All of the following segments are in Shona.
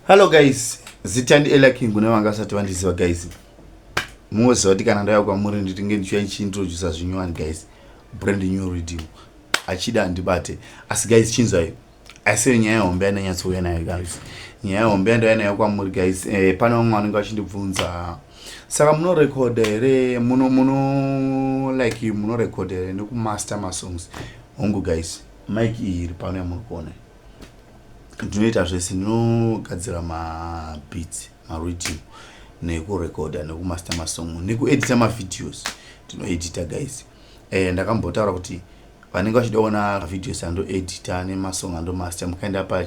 Hello guys, Zitandi Ella King kunavanga vandiziva guys. Muziva kuti kana ndauya kwamuri ndinenge ndichiintroduce zvinyowani guys. Brand new redeem. Achida ndibate. Asi guys chinzai. Asi nyaya hombe yanyatsouya nayo guys. Nyaya hombe ndauya nayo kwamuri guys. Pane vamwe vanenge vachindibvunza. Saka muno record here muno like muno record here nekumaster masongs. Hongu guys, mic iyi iri pano yamuri kuona. Ndinoita zvese ndinogadzira mabeats, marhythm, nekurecorda, nekumaster masong, nekuedita mavideos. Ndinoedita guys. Ndakambotaura kuti vanenge vachida kuona videos andoedita nemasong andomaster mukaenda pa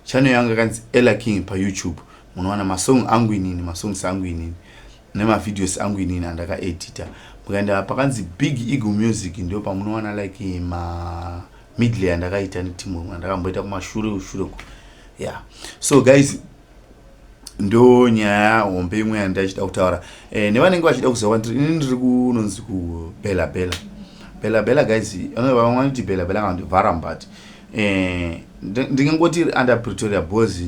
channel yangu yakanzi Ella King pa YouTube. Munowana masong angu inini, masongs angu inini, nemavideos angu inini andakaedita. Mukaenda pakanzi Big Eagle Music ndio pamunowana like midley andakaita netimu ndakamboita kumashure yeah. So guys, ndo nyaya hombe imwe yandachida kutaura nevanenge vachida kuziva kuti ini ndiri kunonzi ku Bella Bella guys. Vamwe vanoti Bella Bella kana kuti Varambati. Ndingangoti under Pretoria because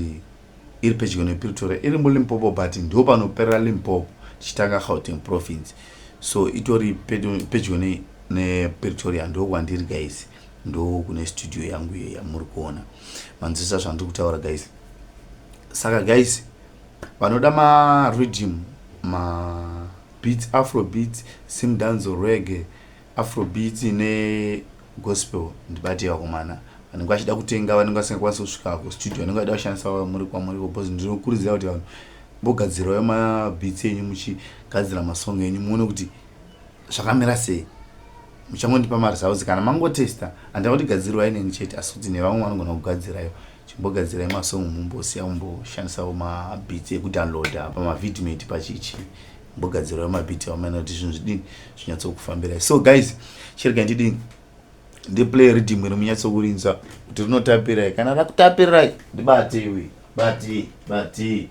iri pedyo nePretoria, iri muLimpopo but ndo panoperera Limpopo tichitanga Gauteng province. So itori pedyo nePretoria ndo kwandiri guys. Ndo kune studio yangu ye yamuri kuona. Manzisa zvandiri kutaura guys. Saka guys, vanoda rhythm, beats, afro beats, sim dance, reggae, afro beats ne gospel ndibati yakomana. Vanenge vachida kutenga, vanenge vasingakwanisa kusvika kustudio, vanenge vachida kushandisa muri kwamuri because ndinokurudzira kuti vanhu mbogadzirawo mabeats enyu muchigadzira masong enyu muone kuti zvakamira sei. Muchangondipa maresults kana mangotesta handina kuti gadzirwa ineni chete asi kuti nevamwe vanogona kugadzirayo. Chimbogadzirai masong mumbosiya mumboshandisawo mabeats ekudownloada pamavidmate pachichi. Mbogadzirawo mabeats amana kuti zvinhu zvidini zvinyatsokufambirai. So guys, chirega ndidini ndiplay rhythm iri munyatsokurinza kuti rinotapirai. Kana rakutapirirai ndibate iwe bati